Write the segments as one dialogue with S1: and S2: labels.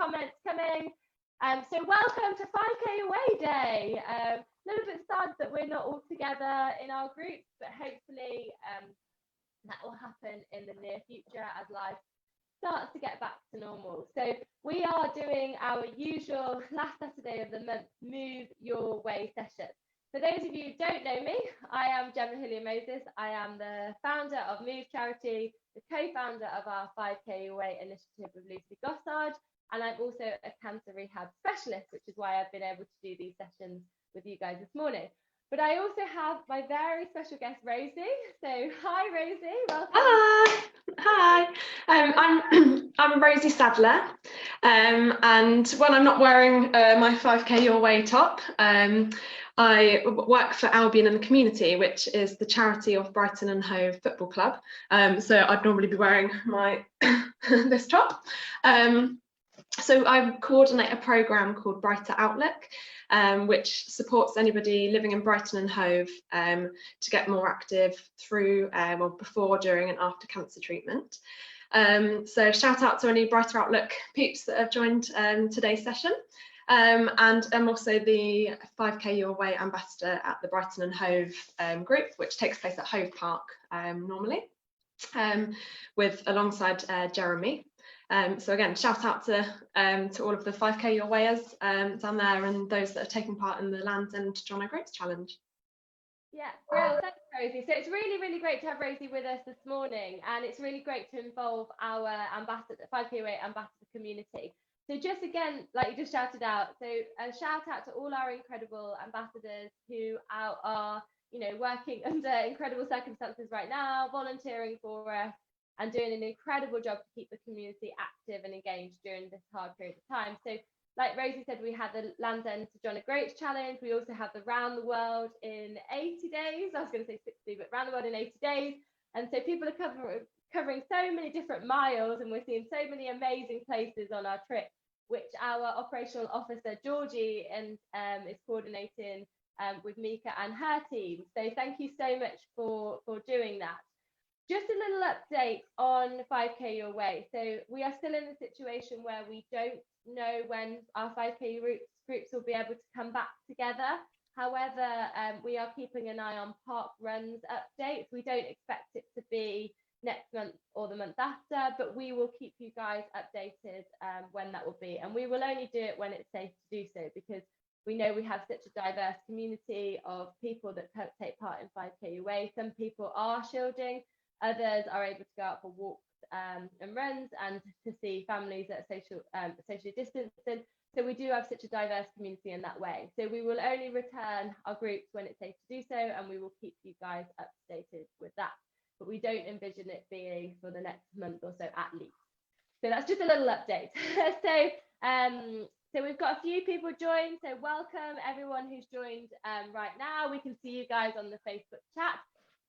S1: comments coming. So welcome to 5K Away Day. A little bit sad that we're not all together in our groups, but hopefully that will happen in the near future as life starts to get back to normal. So we are doing our usual last Saturday of the month Move Your Way session. For those of you who don't know me, I am Gemma Hillier-Moses. I am the founder of Move Charity, the co-founder of our 5K Away initiative with Lucy Gossard, and I'm also a cancer rehab specialist, which is why I've been able to do these sessions with you guys this morning. But I also have my very special guest, Rosie. So hi, Rosie. Welcome.
S2: Hi. I'm Rosie Sadler, and when I'm not wearing my 5K Your Way top, I work for Albion in the Community, which is the charity of Brighton and Hove Football Club. So I'd normally be wearing my this top. So I coordinate a programme called Brighter Outlook, which supports anybody living in Brighton and Hove to get more active through, well, before, during and after cancer treatment. So shout out to any Brighter Outlook peeps that have joined today's session. And I'm also the 5K Your Way ambassador at the Brighton and Hove group, which takes place at Hove Park normally, alongside Jeremy. So again, shout out to all of the 5K Your Wayers down there and those that are taking part in the Land's End John O'Groats Challenge.
S1: Yeah, brilliant. Thanks, Rosie. So it's really, really great to have Rosie with us this morning, and it's really great to involve our ambassador, 5K Away ambassador community. So just again, like you just shouted out, so a shout out to all our incredible ambassadors who are, working under incredible circumstances right now, volunteering for us, and doing an incredible job to keep the community active and engaged during this hard period of time. So like Rosie said, we had the Land's End to John O'Groats Challenge. We also have the Round the World in 80 days. I was going to say 60, but Round the World in 80 days. And so people are covering so many different miles, and we're seeing so many amazing places on our trip, which our operational officer, Georgie, is coordinating with Mika and her team. So thank you so much for doing that. Just a little update on 5K Your Way. So we are still in a situation where we don't know when our 5K groups will be able to come back together. However, we are keeping an eye on park runs updates. We don't expect it to be next month or the month after, but we will keep you guys updated when that will be. And we will only do it when it's safe to do so, because we know we have such a diverse community of people that take part in 5K Your Way. Some people are shielding. Others are able to go out for walks and runs and to see families that are socially distancing. So we do have such a diverse community in that way. So we will only return our groups when it's safe to do so, and we will keep you guys updated with that. But we don't envision it being for the next month or so at least. So that's just a little update. So we've got a few people joined. So welcome everyone who's joined right now. We can see you guys on the Facebook chat.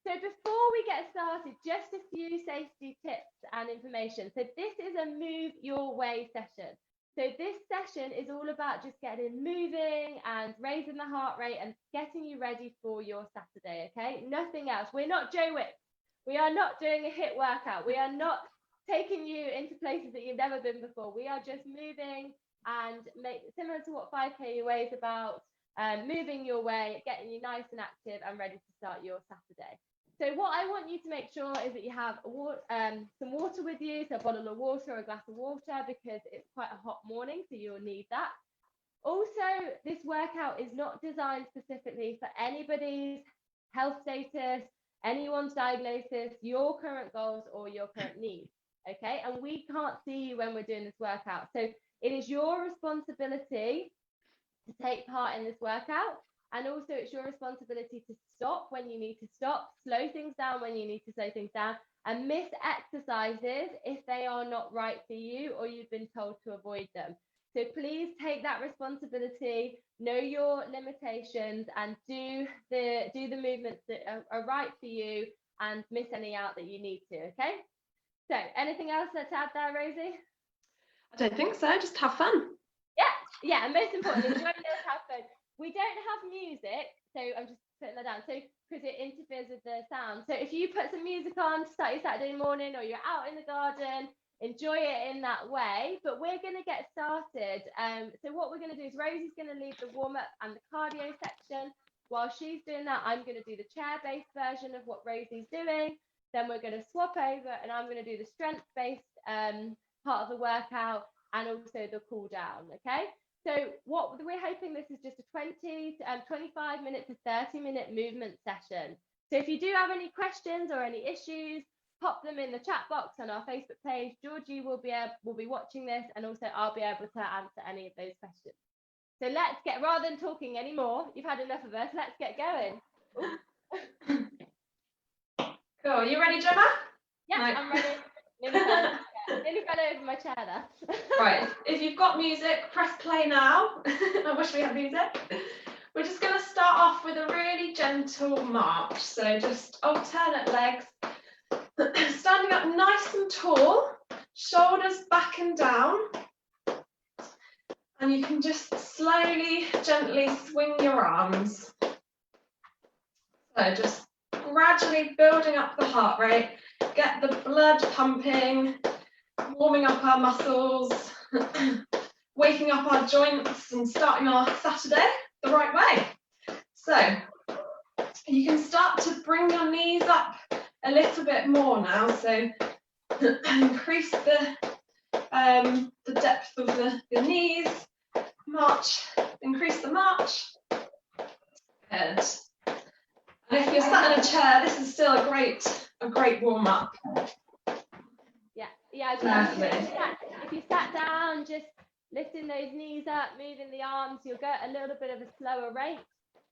S1: So before we get started, just a few safety tips and information. So this is a Move Your Way session. So this session is all about just getting moving and raising the heart rate and getting you ready for your Saturday, okay? Nothing else. We're not Joe Wicks. We are not doing a HIIT workout. We are not taking you into places that you've never been before. We are just moving and similar to what 5K Your Way is about, moving your way, getting you nice and active and ready to start your Saturday. So what I want you to make sure is that you have some water with you, so a bottle of water or a glass of water, because it's quite a hot morning, so you'll need that. Also, this workout is not designed specifically for anybody's health status, anyone's diagnosis, your current goals or your current needs, okay? And we can't see you when we're doing this workout. So it is your responsibility to take part in this workout. And also it's your responsibility to stop when you need to stop, slow things down when you need to slow things down, and miss exercises if they are not right for you or you've been told to avoid them. So please take that responsibility, know your limitations, and do the movements that are right for you and miss any out that you need to, okay? So anything else to add there, Rosie?
S2: I don't think so, just have fun.
S1: Yeah, and most importantly, enjoy this, have fun. We don't have music, so I'm just putting that down, so because it interferes with the sound. So if you put some music on to start your Saturday morning, or you're out in the garden, enjoy it in that way. But we're going to get started. So what we're going to do is Rosie's going to lead the warm-up and the cardio section. While she's doing that, I'm going to do the chair-based version of what Rosie's doing. Then we're going to swap over and I'm going to do the strength-based part of the workout and also the cool down, okay? So what we're hoping, this is just a 25 minute to 30-minute movement session. So if you do have any questions or any issues, pop them in the chat box on our Facebook page. Georgie will be watching this, and also I'll be able to answer any of those questions. So let's get, rather than talking anymore, you've had enough of us, let's get going.
S2: Cool, you ready, Gemma?
S1: Yeah, no. I'm ready. Nearly fell over my chair there.
S2: Right, if you've got music, press play now. I wish we had music. We're just going to start off with a really gentle march. So just alternate legs. Standing up nice and tall, shoulders back and down. And you can just slowly, gently swing your arms. So just gradually building up the heart rate, get the blood pumping, warming up our muscles, waking up our joints and starting our Saturday the right way. So you can start to bring your knees up a little bit more now. So increase the depth of the knees, march, increase the march. Good. And if you're sat in a chair, this is still a great warm-up.
S1: Yeah, if you sat down, just lifting those knees up, moving the arms, you'll get a little bit of a slower rate,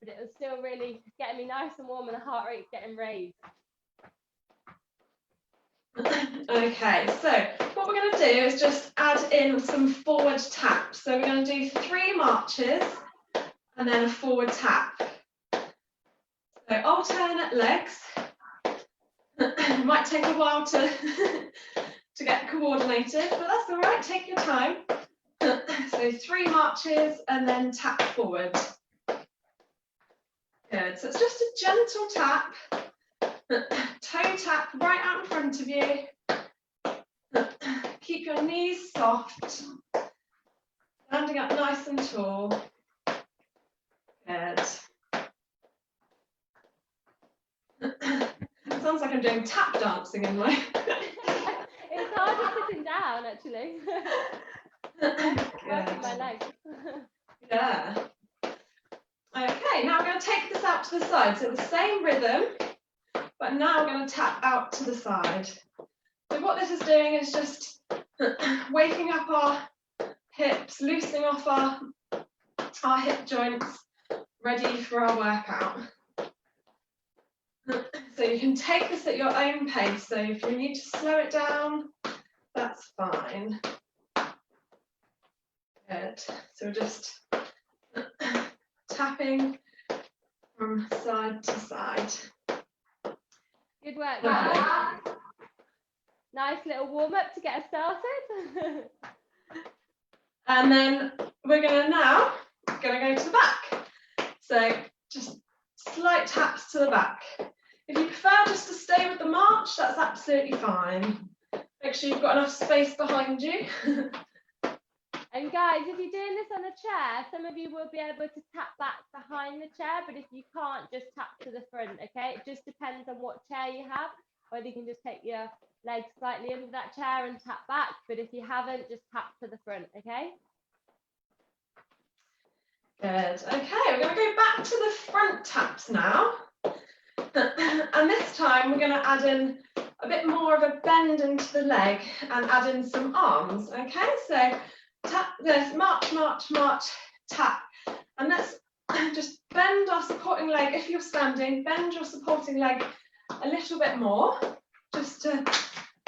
S1: but it'll still really get me nice and warm and the heart rate's getting raised.
S2: Okay, so what we're going to do is just add in some forward taps. So we're going to do 3 marches and then a forward tap. So alternate legs. It might take a while to get coordinated, but that's all right, take your time. So 3 marches and then tap forward. Good, so it's just a gentle tap. Toe tap right out in front of you. Keep your knees soft. Standing up nice and tall. Good. Sounds like I'm doing tap dancing in my...
S1: It's harder sitting down, actually. Working my legs.
S2: Yeah. Okay, now I'm going to take this out to the side. So the same rhythm, but now we're going to tap out to the side. So what this is doing is just waking up our hips, loosening off our hip joints, ready for our workout. So you can take this at your own pace. So if you need to slow it down, that's fine. Good. So we're just tapping from side to side.
S1: Good work, guys. Nice little warm up to get us started.
S2: And then we're going to go to the back. So just slight taps to the back. If you prefer just to stay with the march, that's absolutely fine. Make sure you've got enough space behind you.
S1: And guys, if you're doing this on a chair, some of you will be able to tap back behind the chair, but if you can't, just tap to the front, okay? It just depends on what chair you have, whether you can just take your legs slightly under that chair and tap back, but if you haven't, just tap to the front, okay?
S2: Good. Okay, we're going to go back to the front taps now. And this time we're going to add in a bit more of a bend into the leg and add in some arms, okay? So tap this, march, march, march, tap. And let's just bend our supporting leg. If you're standing, bend your supporting leg a little bit more, just to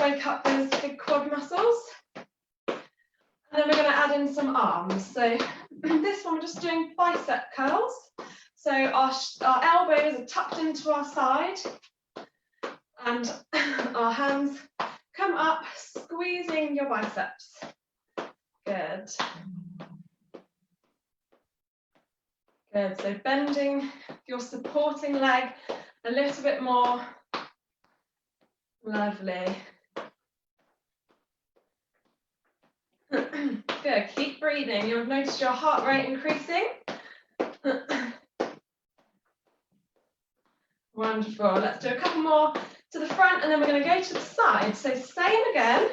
S2: wake up those big quad muscles. And then we're going to add in some arms. So this one we're just doing bicep curls. So our elbows are tucked into our side and our hands come up, squeezing your biceps. Good. Good, so bending your supporting leg a little bit more. Lovely. Good, keep breathing. You'll notice your heart rate increasing. Wonderful. Let's do a couple more to the front and then we're going to go to the side. So same again,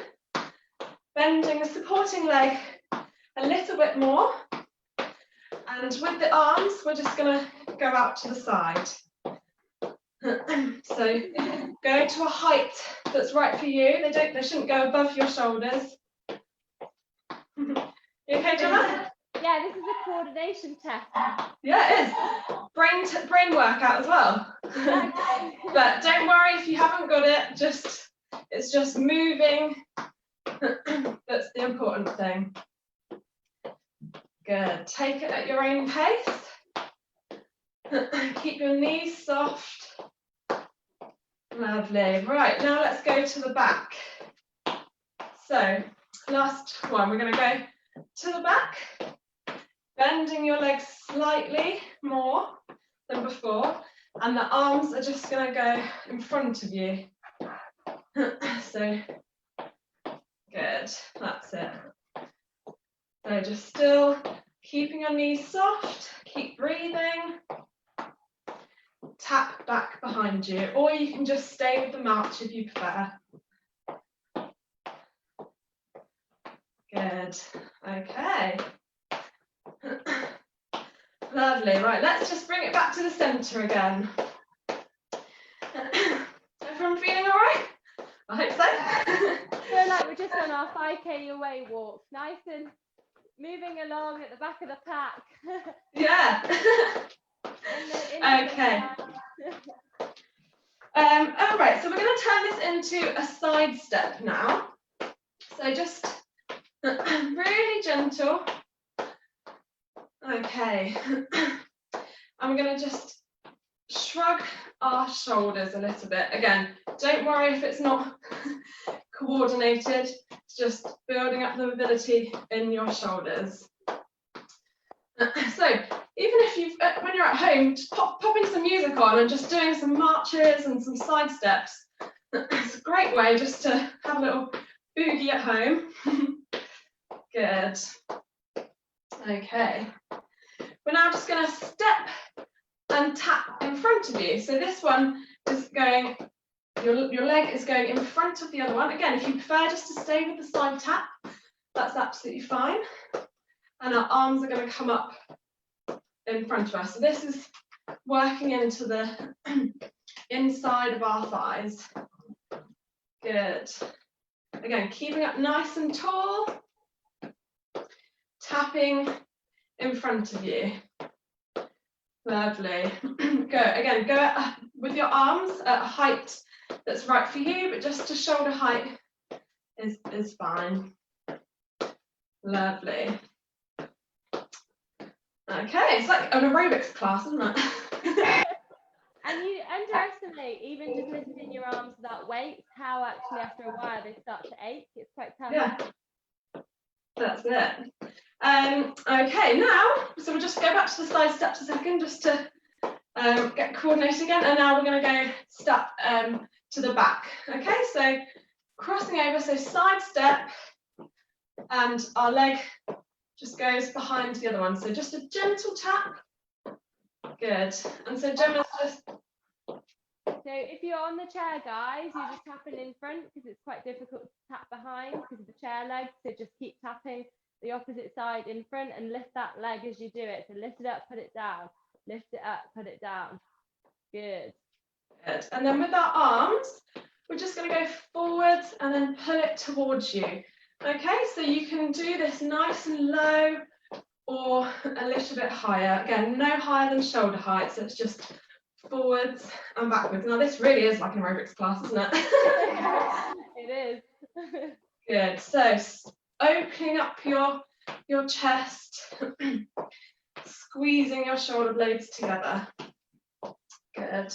S2: bending the supporting leg a little bit more. And with the arms, we're just going to go out to the side. So go to a height that's right for you. They shouldn't go above your shoulders. You okay, Gemma?
S1: Yeah, this is a coordination test.
S2: Yeah, it is. Brain workout as well. But don't worry if you haven't got it. It's just moving. That's the important thing. Good. Take it at your own pace. Keep your knees soft. Lovely. Right, now let's go to the back. So, last one. We're going to go to the back, bending your legs slightly more than before, and the arms are just going to go in front of you. So, good. That's it. So, just still keeping your knees soft. Keep breathing. Tap back behind you, or you can just stay with the march if you prefer. Good. Okay. Lovely. Right, let's just bring it back to the centre again. Everyone feeling all right? I hope so.
S1: I feel like we're just on our 5K away walk, nice and moving along at the back of the pack.
S2: Yeah. Okay. All right, so we're going to turn this into a side step now. So just really gentle. Okay. I'm going to just shrug our shoulders a little bit. Again, don't worry if it's not coordinated. It's just building up the mobility in your shoulders. So even if when you're at home, just popping some music on and just doing some marches and some side steps. It's a great way just to have a little boogie at home. Good. Okay. We're now just going to step and tap in front of you. So this one is going, your leg is going in front of the other one. Again, if you prefer just to stay with the side tap, that's absolutely fine. And our arms are going to come up in front of us. So this is working into the inside of our thighs. Good. Again, keeping up nice and tall. Tapping in front of you. Lovely. Go with your arms at a height that's right for you, but just to shoulder height is fine. Lovely. Okay, it's like an aerobics class, isn't it?
S1: And you underestimate even just lifting your arms without weight, how actually after a while they start to ache. It's quite tough.
S2: Yeah, that's it. Okay, now, so we'll just go back to the side steps a second just to get coordinated again, and now we're going to go step to the back. Okay, so crossing over, so side step, and our leg just goes behind the other one. So just a gentle tap. Good. And so Gemma's just...
S1: So if you're on the chair, guys, you're just tapping in front because it's quite difficult to tap behind because of the chair leg. So just keep tapping the opposite side in front and lift that leg as you do it. So lift it up, put it down. Lift it up, put it down. Good.
S2: Good. And then with our arms, we're just going to go forwards and then pull it towards you. Okay, so you can do this nice and low or a little bit higher. Again, no higher than shoulder height, so it's just forwards and backwards. Now this really is like an aerobics class, isn't it?
S1: It is.
S2: Good. So opening up your chest, squeezing your shoulder blades together. Good.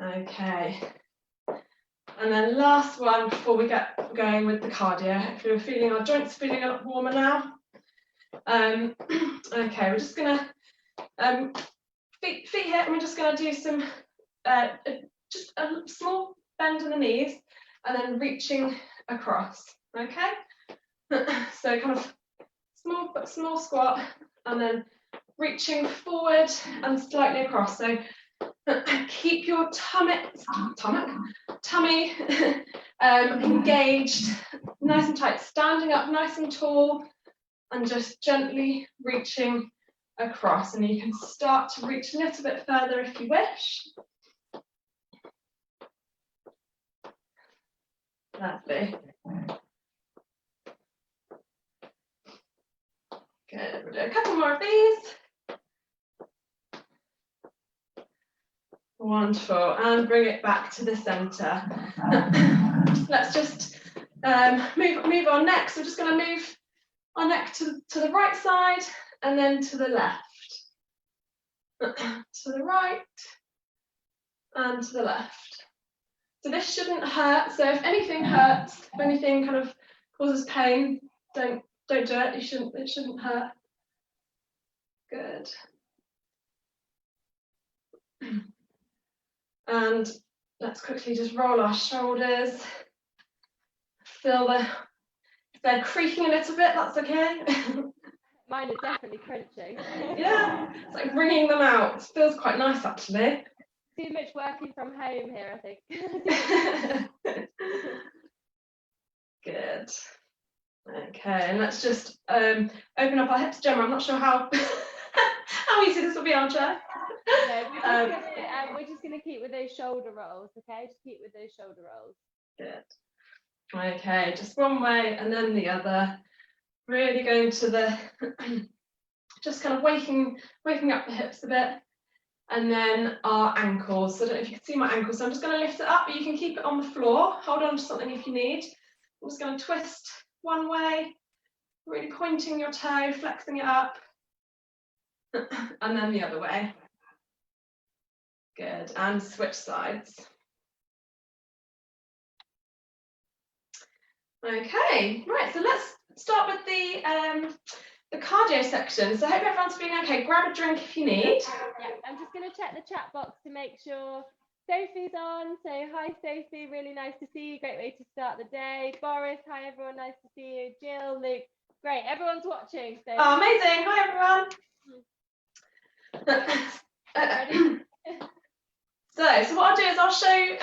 S2: Okay. And then last one before we get going with the cardio. If you're feeling our joints feeling a lot warmer now. Okay, we're just gonna feet here, and we're just gonna do some just a small bend in the knees, and then reaching across. Okay. So kind of small squat, and then reaching forward and slightly across. So keep your tummy engaged, nice and tight, standing up nice and tall, and just gently reaching across. And you can start to reach a little bit further if you wish. Lovely. Good, we'll do a couple more of these. Wonderful, and bring it back to the centre. Let's just move our neck. So we're just going to move our neck to the right side and then to the left. To the right and to the left. So this shouldn't hurt. So if anything hurts, if anything kind of causes pain, don't do it. It shouldn't hurt. Good. And let's quickly just roll our shoulders. Feel if they're creaking a little bit, that's okay.
S1: Mine are definitely crunching.
S2: Yeah, it's like bringing them out. It feels quite nice actually.
S1: Too much working from home here, I think.
S2: Good. Okay, and let's just open up our hips. Gemma, I'm not sure how how easy this will be, I'll try.
S1: No, we're just gonna keep with those shoulder rolls, okay? Just keep with those shoulder rolls.
S2: Good. Okay, just one way and then the other. Really going to the just kind of waking up the hips a bit. And then our ankles. So I don't know if you can see my ankles. So I'm just going to lift it up, but you can keep it on the floor. Hold on to something if you need. I'm just going to twist one way, really pointing your toe, flexing it up, and then the other way. Good, and switch sides. Okay, right, so let's start with the cardio section. So I hope everyone's feeling okay. Grab a drink if you need.
S1: Yeah, I'm just going to check the chat box to make sure Sophie's on. So hi Sophie, really nice to see you. Great way to start the day. Boris, hi everyone, nice to see you. Jill, Luke, great, everyone's watching. So
S2: oh, amazing, hi everyone. So what I'll do is I'll show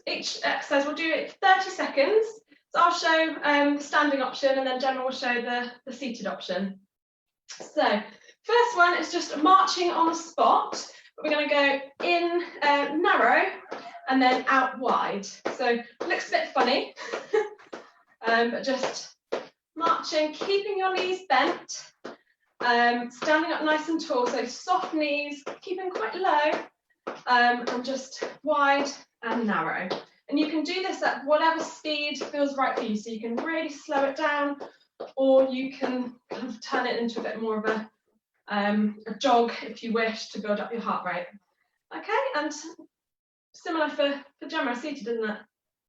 S2: each exercise. We'll do it 30 seconds. So I'll show the standing option, and then Gemma will show the seated option. So first one is just marching on the spot. But we're going to go in narrow and then out wide. So it looks a bit funny, but just marching, keeping your knees bent, standing up nice and tall. So soft knees, keeping quite low, and just wide and narrow. And you can do this at whatever speed feels right for you. So you can really slow it down, or you can kind of turn it into a bit more of a jog if you wish to build up your heart rate. Okay, and similar for Gemma, seated, isn't it?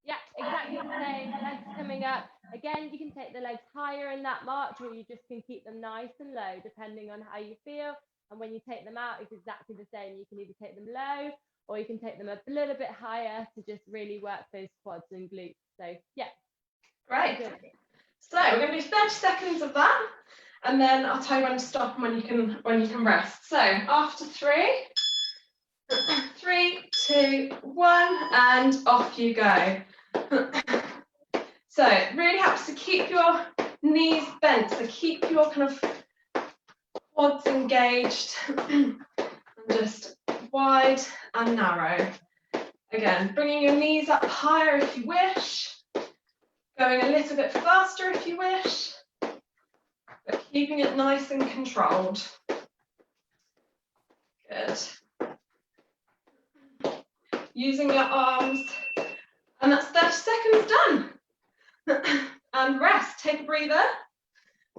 S1: Yeah, exactly the same. Legs coming up. Again, you can take the legs higher in that march, or you just can keep them nice and low, depending on how you feel. And when you take them out, it's exactly the same. You can either take them low, or you can take them a little bit higher to just really work those quads and glutes. So yeah.
S2: Great. So we're going to do 30 seconds of that, and then I'll tell you when to stop and when you can rest. So after 3, 3, 2, 1, and off you go. So it really helps to keep your knees bent, so keep your kind of quads engaged, and just wide and narrow. Again, bringing your knees up higher if you wish, going a little bit faster if you wish, but keeping it nice and controlled. Good. Using your arms, and that's 30 seconds done. And rest, take a breather.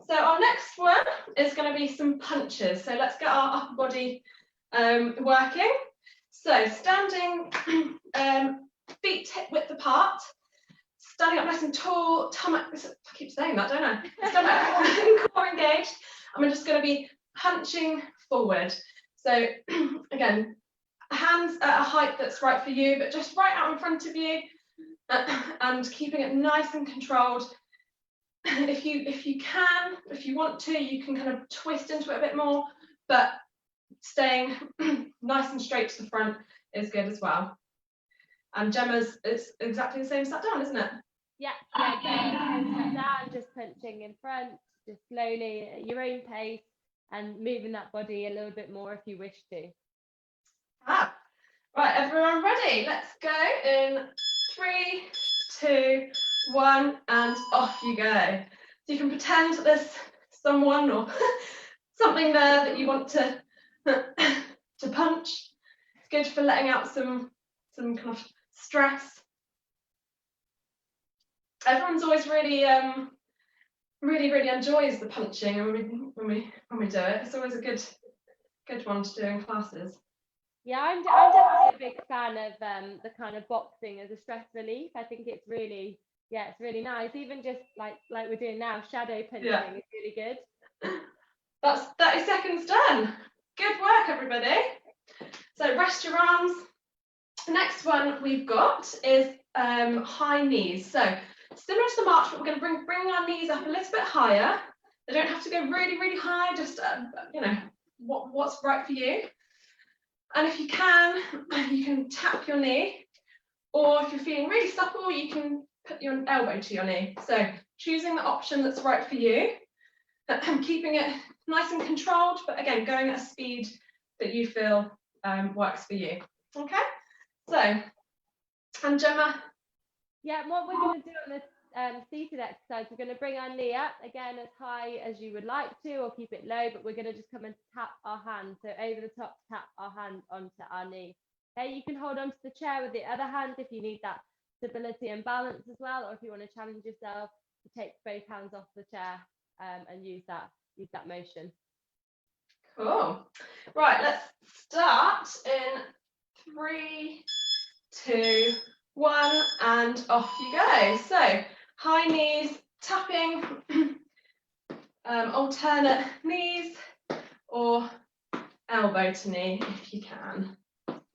S2: So our next one is going to be some punches. So let's get our upper body working. So standing, feet hip width apart, standing up nice and tall, tummy, I keep saying that, don't I? Stomach, core engaged. And we're just going to be punching forward. So again, hands at a height that's right for you, but just right out in front of you, and keeping it nice and controlled. if you want to, you can kind of twist into it a bit more, but staying nice and straight to the front is good as well. And Gemma's, it's exactly the same sat down, isn't it?
S1: Yeah, going sat down, just punching in front, just slowly at your own pace, and moving that body a little bit more if you wish to.
S2: Right, everyone ready? Let's go in 3, 2, 1, and off you go. So you can pretend that there's someone or something there that you want to punch. It's good for letting out some kind of stress. Everyone's always really enjoys the punching when we do it. It's always a good one to do in classes.
S1: Yeah, I'm definitely a big fan of the kind of boxing as a stress relief. I think it's really nice. Even just like we're doing now, shadow punching is really good.
S2: That's 30 seconds done. Good work, everybody. So rest your arms. The next one we've got is high knees. So similar to the march, but we're going to bring our knees up a little bit higher. They don't have to go really, really high, just what's right for you. And if you can tap your knee, or if you're feeling really supple, you can put your elbow to your knee. So choosing the option that's right for you, and keeping it nice and controlled, but again, going at a speed that you feel works for you. Okay? So, and Gemma?
S1: Yeah, what we're going to do on this seated exercise, we're going to bring our knee up, again, as high as you would like to, or keep it low, but we're going to just come and tap our hand. So over the top, tap our hand onto our knee. Okay, you can hold onto the chair with the other hand if you need that stability and balance as well, or if you want to challenge yourself to take both hands off the chair and use that motion.
S2: Cool. Right, let's start in 3, 2, 1, and off you go. So high knees, tapping, alternate knees, or elbow to knee if you can.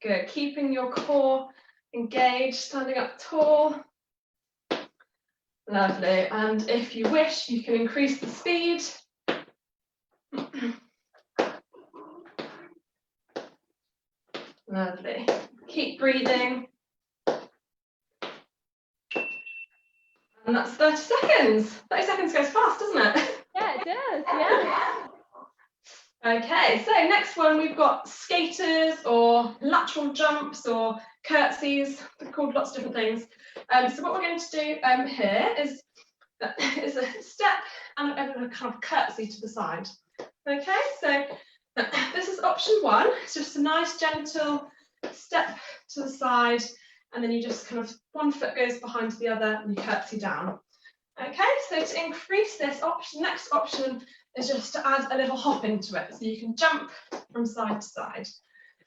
S2: Good. Keeping your core engaged, standing up tall. Lovely. And if you wish, you can increase the speed. Lovely. Keep breathing. And that's 30 seconds. 30 seconds goes fast, doesn't it?
S1: Yeah, it does. Yeah.
S2: Okay, so next one we've got skaters or lateral jumps or curtsies. They're called lots of different things. So what we're going to do here is a step and a kind of curtsy to the side. Okay, so this is option 1. It's just a nice gentle step to the side, and then you just kind of one foot goes behind the other and you curtsy down. Okay, so to increase this option, next option is just to add a little hop into it, so you can jump from side to side.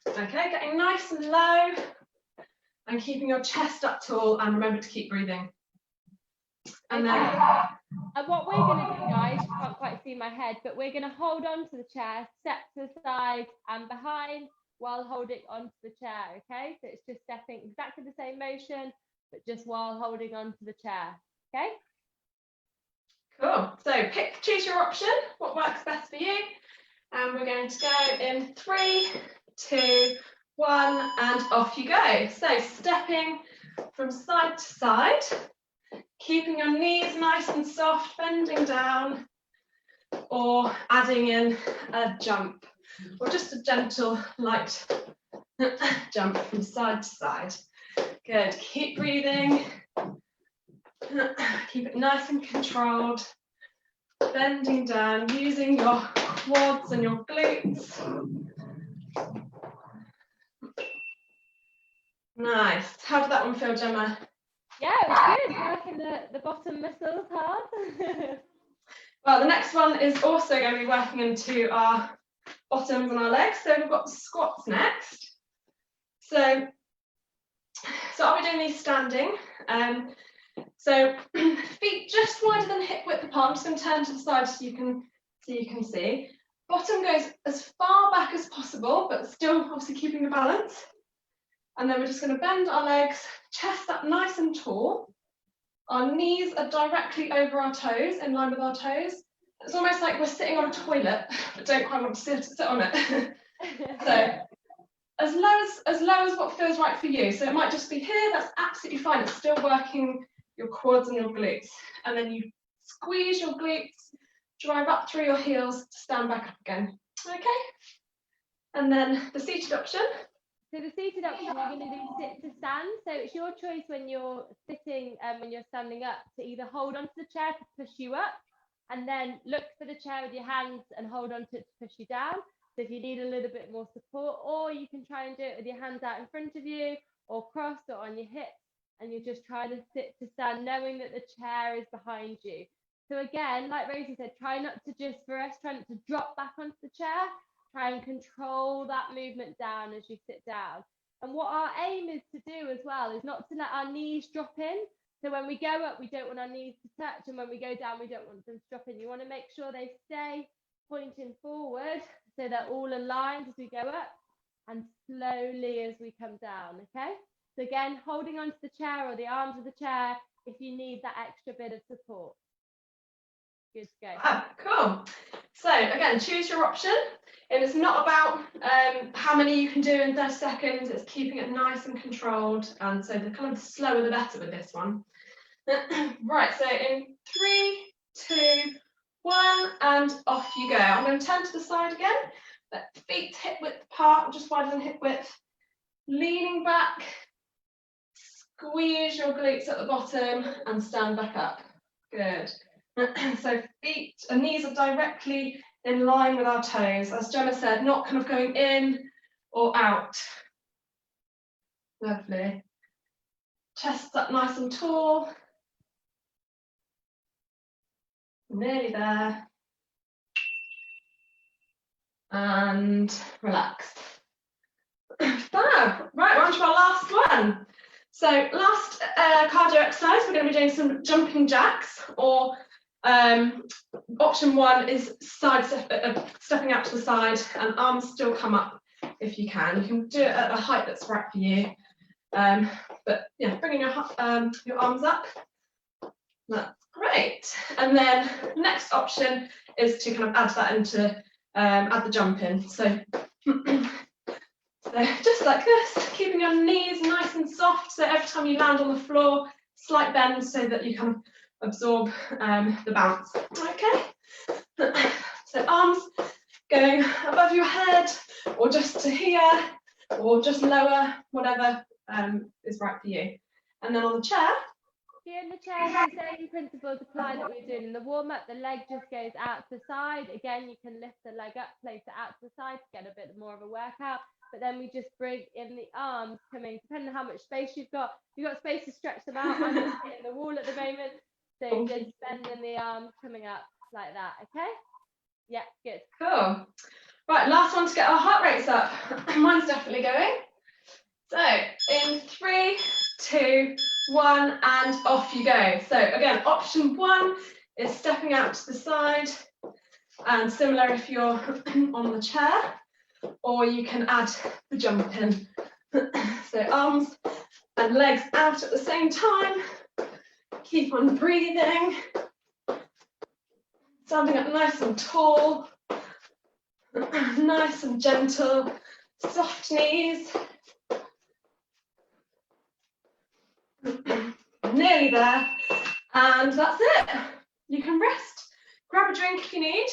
S2: Okay, getting nice and low and keeping your chest up tall, and remember to keep breathing. And then
S1: and what we're going to do, guys, you can't quite see my head, but we're going to hold on to the chair, step to the side and behind while holding onto the chair. Okay, so it's just stepping exactly the same motion, but just while holding onto the chair. Okay.
S2: Cool. So choose your option, what works best for you. And we're going to go in 3, 2, 1, and off you go. So stepping from side to side, keeping your knees nice and soft, bending down, or adding in a jump, or just a gentle, light jump from side to side. Good. Keep breathing. Keep it nice and controlled, bending down, using your quads and your glutes. Nice. How did that one feel, Gemma?
S1: Yeah, it was good. Working the bottom muscles hard.
S2: Well, the next one is also going to be working into our bottoms and our legs. So we've got squats next. So I'll be doing these standing. So feet just wider than hip width apart. I'm just going to turn to the side so you can see. Bottom goes as far back as possible, but still obviously keeping the balance. And then we're just going to bend our legs, chest up nice and tall. Our knees are directly over our toes, in line with our toes. It's almost like we're sitting on a toilet, but don't quite want to sit on it. So as low as what feels right for you. So it might just be here, that's absolutely fine. It's still working your quads and your glutes. And then you squeeze your glutes, drive up through your heels to stand back up again. Okay? And then the seated option.
S1: So the seated option, you're going to do sit to stand. So it's your choice when you're sitting and when you're standing up to either hold onto the chair to push you up, and then look for the chair with your hands and hold onto it to push you down. So if you need a little bit more support, or you can try and do it with your hands out in front of you or crossed or on your hips, and you're just trying to sit to stand, knowing that the chair is behind you. So again, like Rosie said, try not to try not to drop back onto the chair. Try and control that movement down as you sit down. And what our aim is to do as well is not to let our knees drop in. So when we go up, we don't want our knees to touch, and when we go down, we don't want them to drop in. You want to make sure they stay pointing forward so they're all aligned as we go up and slowly as we come down, okay? So again, holding onto the chair or the arms of the chair if you need that extra bit of support. Good to go.
S2: Ah, cool. So again, choose your option. And it's not about how many you can do in 30 seconds, it's keeping it nice and controlled. And so the kind of slower the better with this one. Right, so in 3, 2, 1, and off you go. I'm going to turn to the side again. Let feet hip width apart, just wider than hip width. Leaning back, squeeze your glutes at the bottom and stand back up. Good. So feet and knees are directly in line with our toes. As Gemma said, not kind of going in or out. Lovely. Chest up nice and tall. Nearly there. And relax. Fab. Right, we're on to our last one. So last cardio exercise, we're going to be doing some jumping jacks, or option 1 is stepping out to the side, and arms still come up if you can. You can do it at a height that's right for you. But yeah, bringing your arms up. That's great. And then the next option is to kind of add that into add the jump in. So just like this, keeping your knees nice and soft. So every time you land on the floor, slight bend so that you kind of absorb the bounce. Okay. So arms going above your head, or just to here, or just lower, whatever is right for you. And then on the chair.
S1: Here in the chair, the same principles apply that we were doing in the warm-up. The leg just goes out to the side. Again, you can lift the leg up, place it out to the side to get a bit more of a workout. But then we just bring in the arms coming, depending on how much space you've got. If you've got space to stretch them out, I'm just hitting the wall at the moment. So just bending the arms coming up like that, okay? Yeah, good.
S2: Cool. Right, last one to get our heart rates up. Mine's definitely going. So in 3, 2, 1, and off you go. So again, option 1 is stepping out to the side, and similar if you're on the chair, or you can add the jump in. So arms and legs out at the same time. Keep on breathing. Standing up nice and tall, nice and gentle, soft knees. Nearly there, and that's it. You can rest, grab a drink if you need.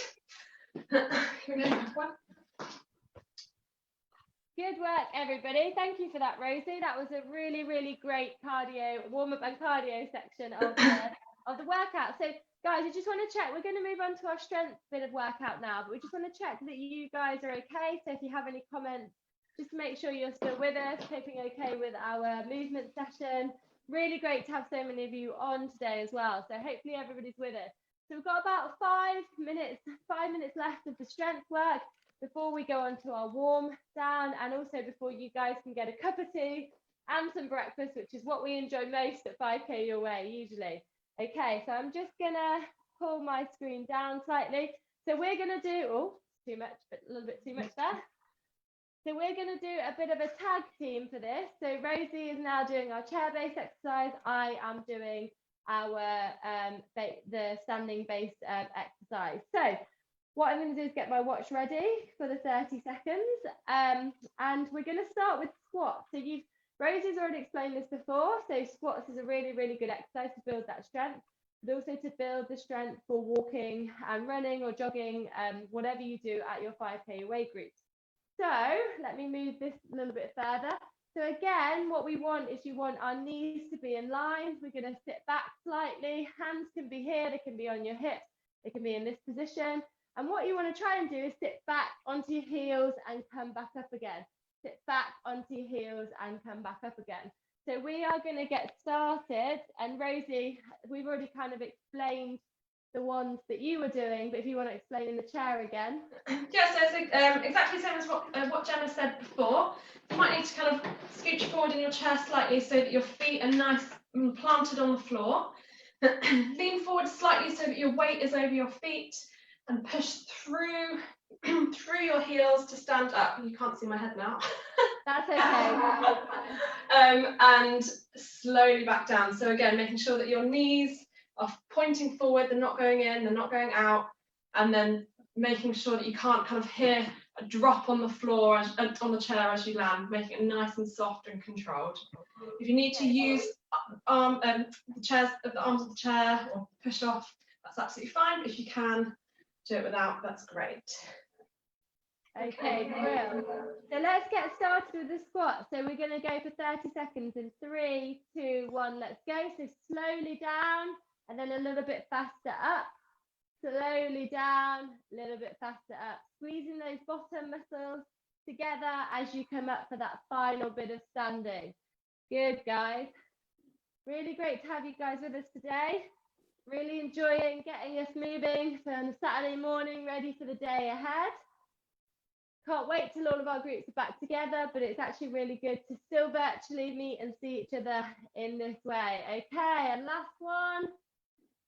S1: Good work, everybody. Thank you for that, Rosie. That was a really, really great cardio, warm-up and cardio section of the workout. So, guys, I just want to check. We're going to move on to our strength bit of workout now, but we just want to check that you guys are okay. So if you have any comments, just make sure you're still with us, hoping okay with our movement session. Really great to have so many of you on today as well. So hopefully everybody's with us. So we've got about 5 minutes left of the strength work before we go on to our warm down, and also before you guys can get a cup of tea and some breakfast, which is what we enjoy most at 5K Your Way usually. Okay, so I'm just gonna pull my screen down slightly. So we're gonna do, too much, but a little bit too much there. So we're gonna do a bit of a tag team for this. So Rosie is now doing our chair-based exercise. I am doing our the standing base exercise. So what I'm going to do is get my watch ready for the 30 seconds, and we're going to start with squats. So Rosie's already explained this before. So squats is a really, really good exercise to build that strength, but also to build the strength for walking and running or jogging, whatever you do at your 5K away groups. So let me move this a little bit further. So again, what we want is you want our knees to be in line. We're going to sit back slightly. Hands can be here, they can be on your hips, they can be in this position. And what you want to try and do is sit back onto your heels and come back up again. Sit back onto your heels and come back up again. So we are going to get started. And Rosie, we've already kind of explained the ones that you were doing, but if you want to explain in the chair again.
S2: Yeah, so it's exactly the same as what Gemma said before. You might need to kind of scooch forward in your chair slightly so that your feet are nice and planted on the floor. Lean forward slightly so that your weight is over your feet, and push through your heels to stand up. You can't see my head now.
S1: That's okay.
S2: And slowly back down. So again, making sure that your knees are pointing forward, they're not going in, they're not going out, and then making sure that you can't kind of hear a drop on the floor, on the chair as you land, making it nice and soft and controlled. If you need to use the arms of the chair or push off, that's absolutely fine. But if you can do it without, that's great.
S1: Okay, brilliant. So let's get started with the squat. So we're going to go for 30 seconds in 3, 2, 1, let's go. So slowly down and then a little bit faster up. Slowly down, a little bit faster up. Squeezing those bottom muscles together as you come up for that final bit of standing. Good, guys. Really great to have you guys with us today. Really enjoying getting us moving for Saturday morning, ready for the day ahead. Can't wait till all of our groups are back together, but it's actually really good to still virtually meet and see each other in this way. Okay, and last one,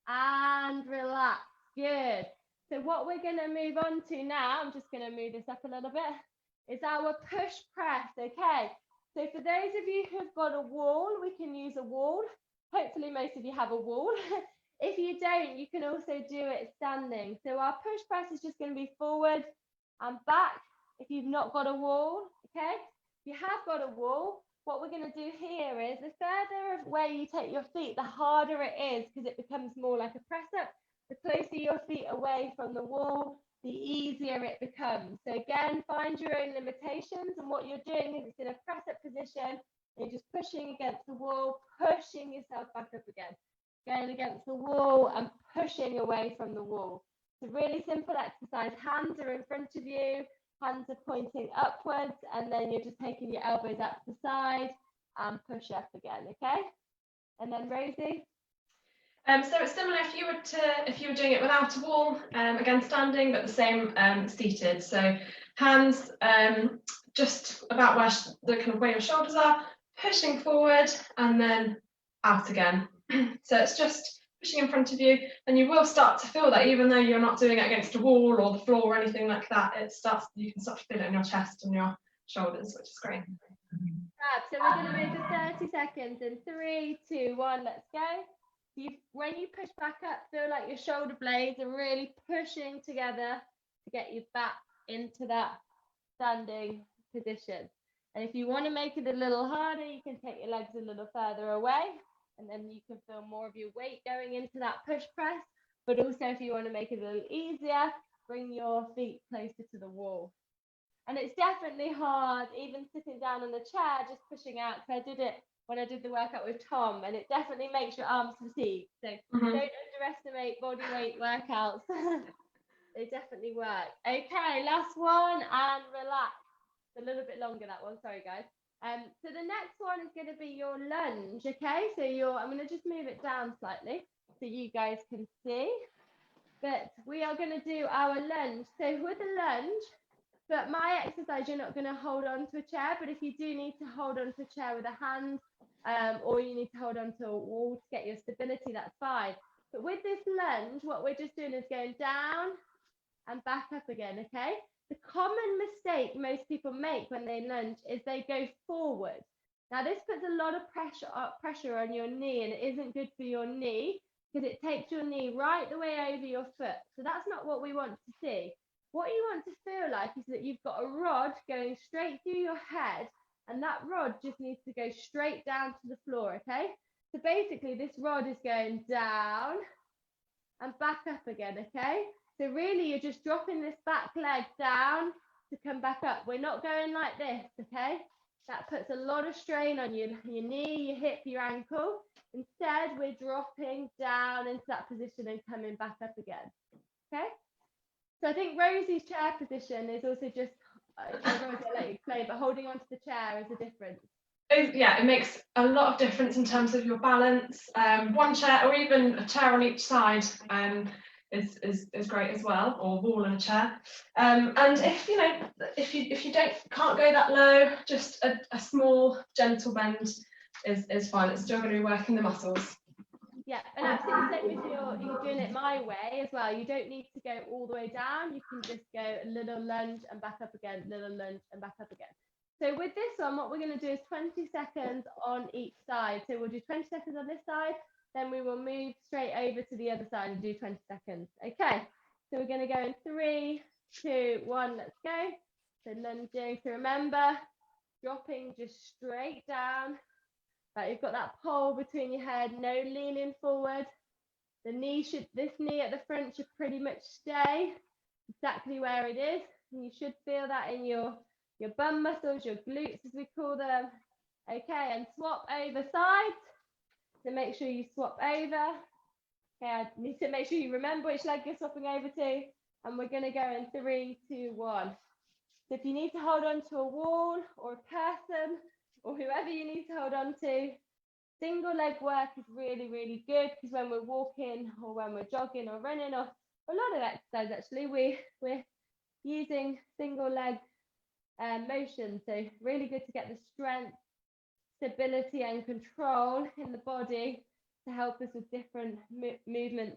S1: and relax. Good. So what we're going to move on to now, I'm just going to move this up a little bit, is our push press. Okay, so for those of you who've got a wall, we can use a wall. Hopefully most of you have a wall. If you don't, you can also do it standing. So our push press is just going to be forward and back if you've not got a wall, okay? If you have got a wall, what we're going to do here is the further away you take your feet, the harder it is because it becomes more like a press up. The closer your feet away from the wall, the easier it becomes. So again, find your own limitations, and what you're doing is it's in a press up position. You're just pushing against the wall, pushing yourself back up again. Going against the wall and pushing away from the wall. It's a really simple exercise. Hands are in front of you, hands are pointing upwards, and then you're just taking your elbows up to the side and push up again, okay? And then Rosie?
S2: So it's similar if you were doing it without a wall, again standing, but the same seated. So hands just about where your shoulders are, pushing forward and then out again. So it's just pushing in front of you, and you will start to feel that even though you're not doing it against a wall or the floor or anything like that, you can start to feel it in your chest and your shoulders, which is great.
S1: So we're going to move for 30 seconds in 3, 2, 1, let's go. When you push back up, feel like your shoulder blades are really pushing together to get you back into that standing position. And if you want to make it a little harder, you can take your legs a little further away, and then you can feel more of your weight going into that push press. But also if you want to make it a little easier, bring your feet closer to the wall. And it's definitely hard, even sitting down in the chair, just pushing out. So I did it when I did the workout with Tom, and it definitely makes your arms fatigue. So don't underestimate body weight workouts. They definitely work. Okay, last one, and relax. It's a little bit longer, that one, sorry guys. So the next one is going to be your lunge, okay? So I'm going to just move it down slightly so you guys can see. But we are going to do our lunge. So with the lunge, but my exercise, you're not going to hold on to a chair, but if you do need to hold on to a chair with a hand, or you need to hold on to a wall to get your stability, that's fine. But with this lunge, what we're just doing is going down and back up again, okay? The common mistake most people make when they lunge is they go forward. Now this puts a lot of pressure on your knee, and it isn't good for your knee because it takes your knee right the way over your foot. So that's not what we want to see. What you want to feel like is that you've got a rod going straight through your head, and that rod just needs to go straight down to the floor, okay? So basically this rod is going down and back up again, okay? So really you're just dropping this back leg down to come back up. We're not going like this, okay? That puts a lot of strain on your knee, your hip, your ankle. Instead, we're dropping down into that position and coming back up again, okay? So I think Rosie's chair position is also just, Rosie, I'll let you explain, but holding onto the chair is a difference.
S2: Yeah, it makes a lot of difference in terms of your balance. One chair or even a chair on each side is great as well, or wall and a chair. And if you can't go that low, just a small gentle bend is fine. It's still going to be working the muscles.
S1: Yeah, and absolutely same if you're doing it my way as well. You don't need to go all the way down. You can just go a little lunge and back up again, little lunge and back up again. So with this one, what we're going to do is 20 seconds on each side. So we'll do 20 seconds on this side, then we will move straight over to the other side and do 20 seconds. Okay, so we're going to go in 3, 2, 1, let's go. So lunging, so remember, dropping just straight down. Right, you've got that pole between your head, no leaning forward. This knee at the front should pretty much stay exactly where it is. And you should feel that in your bum muscles, your glutes as we call them. Okay, and swap over sides. So make sure you swap over. Okay, I need to make sure you remember which leg you're swapping over to. And we're going to go in 3, 2, 1. So if you need to hold on to a wall or a person or whoever you need to hold on to, single leg work is really, really good, because when we're walking or when we're jogging or running, or a lot of exercise actually, we're using single leg motion. So really good to get the strength, stability and control in the body to help us with different movements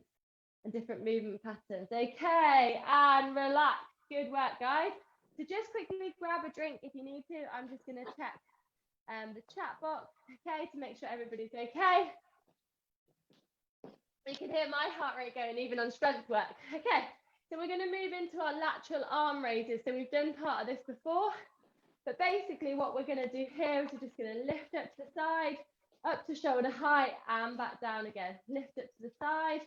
S1: and different movement patterns. Okay, and relax. Good work, guys. So just quickly grab a drink if you need to. I'm just going to check the chat box, okay, to make sure everybody's okay. You can hear my heart rate going even on strength work. Okay, so we're going to move into our lateral arm raises. So we've done part of this before, but basically what we're going to do here is we're just going to lift up to the side, up to shoulder height and back down again. Lift up to the side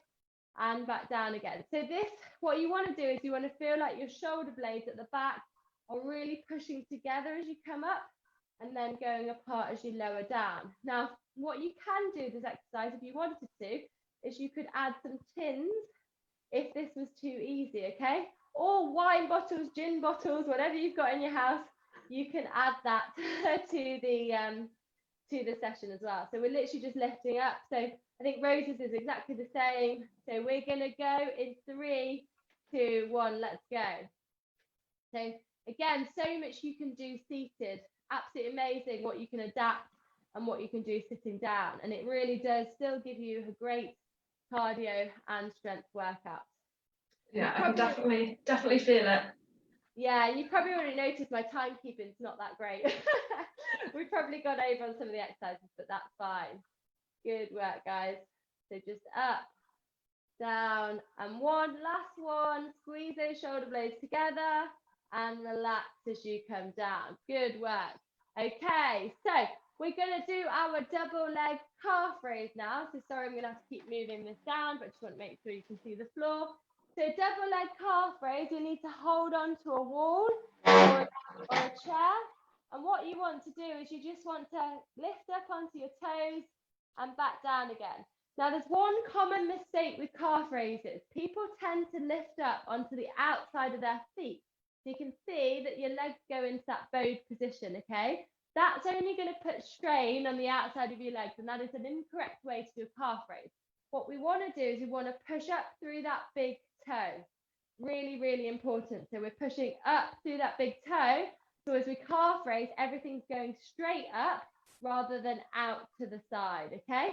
S1: and back down again. So this, what you want to do is you want to feel like your shoulder blades at the back are really pushing together as you come up and then going apart as you lower down. Now, what you can do with this exercise, if you wanted to, is you could add some tins if this was too easy, okay? Or wine bottles, gin bottles, whatever you've got in your house, you can add that to the session as well. So we're literally just lifting up. So I think Rosie's is exactly the same. So we're gonna go in 3, 2, 1, let's go. So again, so much you can do seated. Absolutely amazing what you can adapt and what you can do sitting down. And it really does still give you a great cardio and strength workout.
S2: Yeah, I can definitely feel it.
S1: Yeah, you probably already noticed my timekeeping's not that great. We've probably gone over on some of the exercises, but that's fine. Good work, guys. So just up, down, and one, last one. Squeeze those shoulder blades together and relax as you come down. Good work. Okay, so we're going to do our double leg calf raise now. So sorry, I'm going to have to keep moving this down, but just want to make sure you can see the floor. So double leg calf raise, you need to hold on to a wall or a chair. And what you want to do is you just want to lift up onto your toes and back down again. Now, there's one common mistake with calf raises. People tend to lift up onto the outside of their feet. So you can see that your legs go into that bowed position, okay? That's only going to put strain on the outside of your legs, and that is an incorrect way to do a calf raise. What we want to do is we want to push up through that big toe. Really, really important. So we're pushing up through that big toe. So as we calf raise, everything's going straight up rather than out to the side, okay?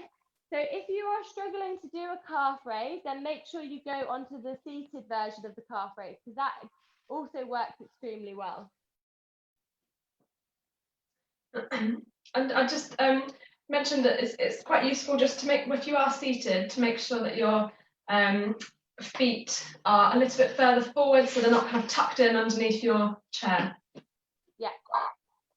S1: So if you are struggling to do a calf raise, then make sure you go onto the seated version of the calf raise, because that also works extremely well.
S2: And I just mentioned that it's quite useful just to make, if you are seated, to make sure that your feet are a little bit further forward so they're not kind of tucked in underneath your chair.
S1: Yeah,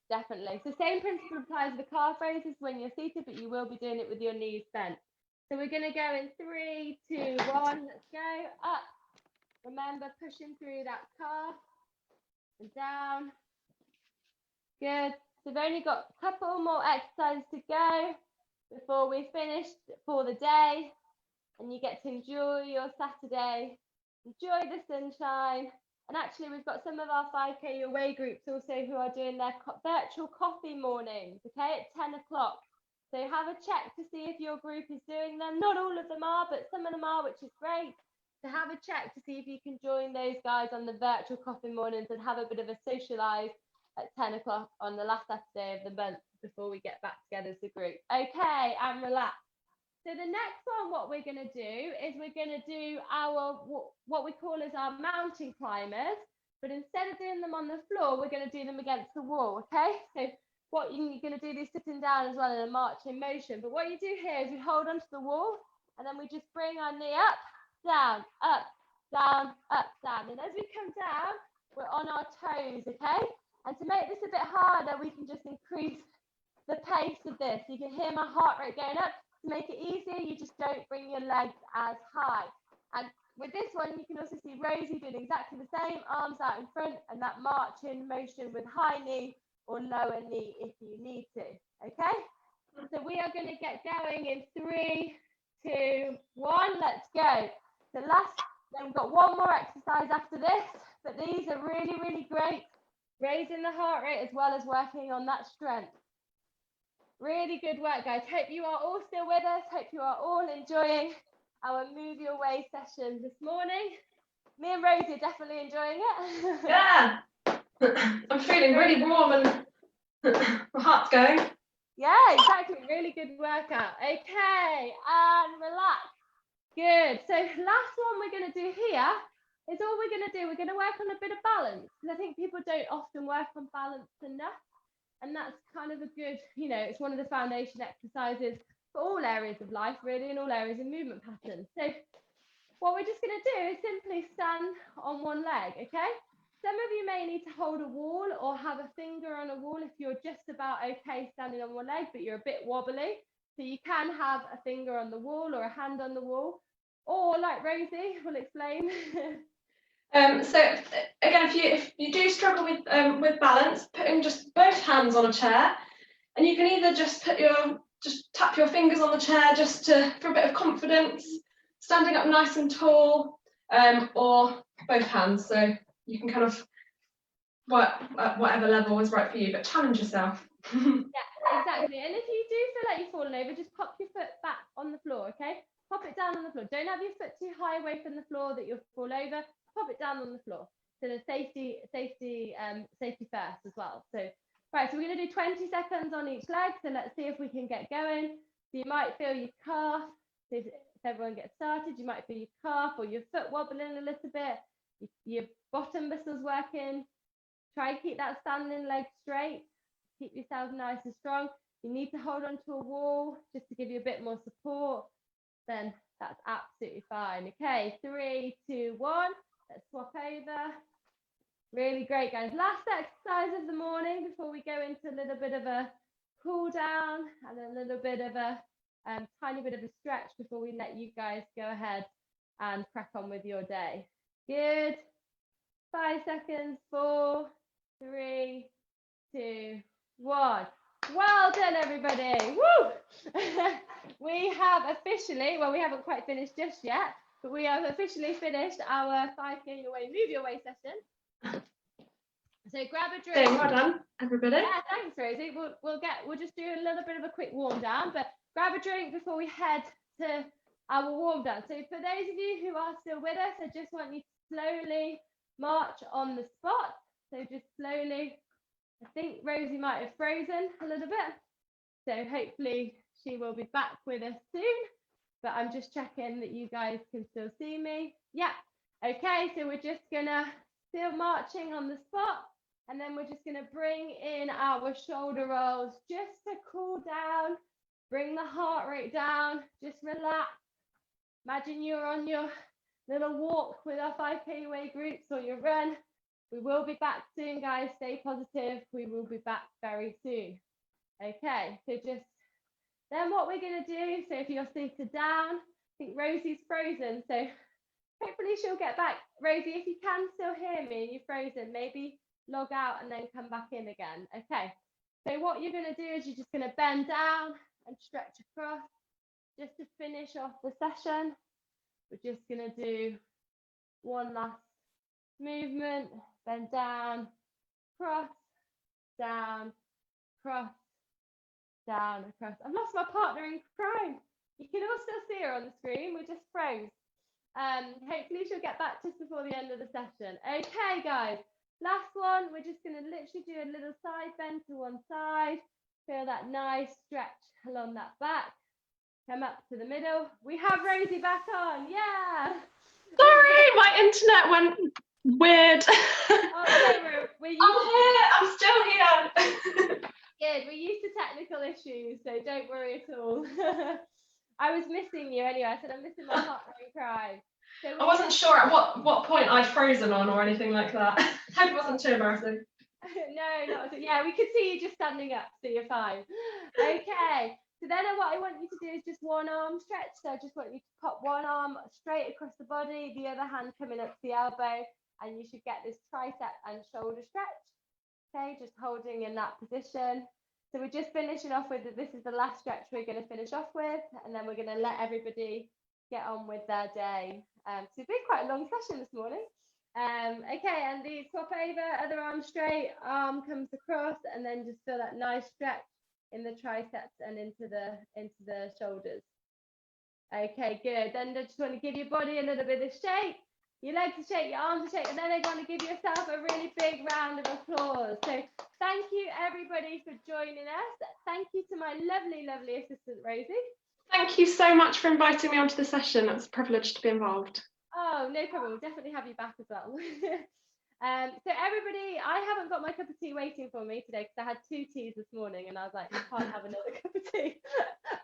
S1: definitely. So same principle applies to the calf raises when you're seated, but you will be doing it with your knees bent. So we're going to go in 3, 2, 1. Let's go up. Remember pushing through that calf and down. Good. So we've only got a couple more exercises to go before we finish for the day, and you get to enjoy your Saturday, enjoy the sunshine. And actually, we've got some of our 5K away groups also who are doing their virtual coffee mornings, okay, at 10 o'clock. So have a check to see if your group is doing them. Not all of them are, but some of them are, which is great. So have a check to see if you can join those guys on the virtual coffee mornings and have a bit of a socialise at 10 o'clock on the last Saturday of the month before we get back together as a group. Okay, and relax. So the next one, what we're going to do is we're going to do our, what we call as our mountain climbers, but instead of doing them on the floor, we're going to do them against the wall, okay? So what you're going to do is sitting down as well in a marching motion. But what you do here is we hold onto the wall and then we just bring our knee up, down, up, down, up, down. And as we come down, we're on our toes, okay? And to make this a bit harder, we can just increase the pace of this. You can hear my heart rate going up. To make it easier, you just don't bring your legs as high. And with this one, you can also see Rosie doing exactly the same, arms out in front, and that marching motion with high knee or lower knee if you need to, okay? So we are going to get going in 3, 2, 1, let's go. So then we've got one more exercise after this, but these are really, really great, raising the heart rate as well as working on that strength. Really good work, guys. Hope you are all still with us. Hope you are all enjoying our Move Your Way session this morning. Me and Rosie are definitely enjoying it.
S2: Yeah, I'm feeling really warm and my heart's going.
S1: Yeah, exactly. Really good workout. Okay, and relax. Good. So last one we're going to do here is all we're going to do. We're going to work on a bit of balance, because I think people don't often work on balance enough. And that's kind of a good, it's one of the foundation exercises for all areas of life, really, and all areas of movement patterns. So what we're just going to do is simply stand on one leg, okay? Some of you may need to hold a wall or have a finger on a wall if you're just about okay standing on one leg, but you're a bit wobbly. So you can have a finger on the wall or a hand on the wall, or like Rosie will explain.
S2: So again, if you do struggle with balance, putting just both hands on a chair, and you can either just tap your fingers on the chair just for a bit of confidence, standing up nice and tall, or both hands, so you can kind of work at whatever level is right for you, but challenge yourself.
S1: Yeah, exactly. And if you do feel like you've fallen over, just pop your foot back on the floor, okay? Pop it down on the floor. Don't have your foot too high away from the floor that you'll fall over. Pop it down on the floor. So the safety first as well. So right, so we're going to do 20 seconds on each leg. So let's see if we can get going. So you might feel your calf. So if everyone gets started, you might feel your calf or your foot wobbling a little bit. Your bottom muscles working. Try and keep that standing leg straight. Keep yourself nice and strong. You need to hold onto a wall just to give you a bit more support. Then that's absolutely fine. Okay, 3, 2, 1. Let's swap over. Really great, guys. Last exercise of the morning before we go into a little bit of a cool down and a little bit of a tiny bit of a stretch before we let you guys go ahead and crack on with your day. Good. 5 seconds. 4, 3, 2, 1. Well done, everybody. Woo! We have officially, well, we haven't quite finished just yet, but we have officially finished our 5K Your Way, Move Your Way session. So grab a drink.
S2: Okay, well done, everybody.
S1: Yeah, thanks, Rosie. We'll just do a little bit of a quick warm down, but grab a drink before we head to our warm down. So for those of you who are still with us, I just want you to slowly march on the spot. So just slowly. I think Rosie might have frozen a little bit, so hopefully she will be back with us soon, but I'm just checking that you guys can still see me. Yeah, okay, so we're just gonna still marching on the spot. And then we're just going to bring in our shoulder rolls just to cool down, bring the heart rate down, just relax. Imagine you're on your little walk with our 5K away groups or your run. We will be back soon, guys. Stay positive. We will be back very soon. Okay, so just then what we're going to do, so if you're seated down, I think Rosie's frozen, so hopefully she'll get back. Rosie, if you can still hear me and you're frozen, maybe log out and then come back in again. Okay, so what you're going to do is you're just going to bend down and stretch across just to finish off the session. We're just going to do one last movement, bend down, cross, down, cross, down, across. I've lost my partner in crime. You can all still see her on the screen. We just froze. Hopefully she'll get back just before the end of the session. Okay, guys. Last one. We're just going to literally do a little side bend to one side. Feel that nice stretch along that back. Come up to the middle. We have Rosie back on. Yeah.
S2: Sorry, my internet went weird.
S1: Oh, we're used
S2: I'm here. I'm still here.
S1: Good. We're used to technical issues, so don't worry at all. I was missing you anyway. I said I'm missing my partner in crime. So
S2: I wasn't sure at what point I'd frozen on or anything like that. I hope it wasn't too embarrassing.
S1: No, not at all. Yeah, we could see you just standing up, so you're fine. Okay. So then what I want you to do is just one arm stretch. So I just want you to pop one arm straight across the body, the other hand coming up to the elbow, and you should get this tricep and shoulder stretch. Okay, just holding in that position. So we're just finishing off with, this is the last stretch we're going to finish off with, and then we're going to let everybody get on with their day. So it's been quite a long session this morning. Okay, and the swap over, other arm straight, arm comes across, and then just feel that nice stretch in the triceps and into the shoulders. Okay, good. Then I just want to give your body a little bit of shake. Your legs are shake, your arms are shake, and then I want to give yourself a really big round of applause. So thank you everybody for joining us. Thank you to my lovely, lovely assistant Rosie.
S2: Thank you so much for inviting me onto the session. It's a privilege to be involved.
S1: Oh, no problem. We'll definitely have you back as well. So everybody, I haven't got my cup of tea waiting for me today because I had 2 teas this morning and I was like, I can't have another cup of tea.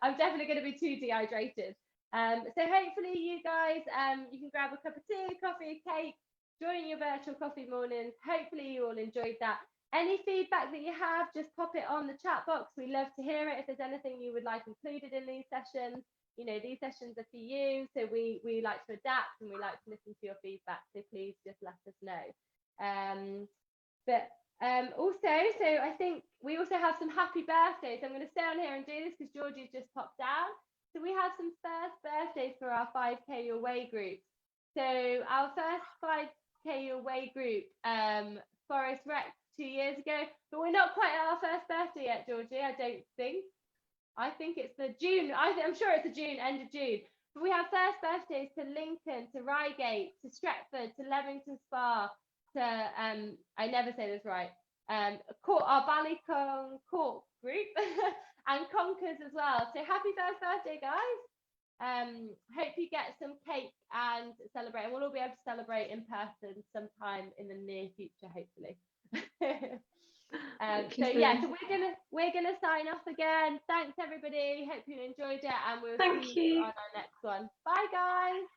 S1: I'm definitely going to be too dehydrated. So hopefully you guys, you can grab a cup of tea, coffee, cake, join your virtual coffee mornings. Hopefully you all enjoyed that. Any feedback that you have, just pop it on the chat box. We love to hear it. If there's anything you would like included in these sessions, you know, these sessions are for you. So we like to adapt and we like to listen to your feedback. So please just let us know. Also, so I think we also have some happy birthdays. I'm going to stay on here and do this because Georgie's just popped down. So we have some first birthdays for our 5K Your Way group. So our first 5K Your Way group, Forest Rec 2 years ago, but we're not quite at our first birthday yet, Georgie, I don't think. I think it's the June, I'm sure it's the June, end of June. But we have first birthdays to Lincoln, to Reigate, to Stretford, to Leamington Spa, to, I never say this right, our Ballycong Cork group, and Conkers as well. So happy first birthday, guys. Hope you get some cake and celebrate, and we'll all be able to celebrate in person sometime in the near future, hopefully. So yeah, so we're gonna sign off again. Thanks everybody, hope you enjoyed it, and we'll see you on our next one. Bye guys.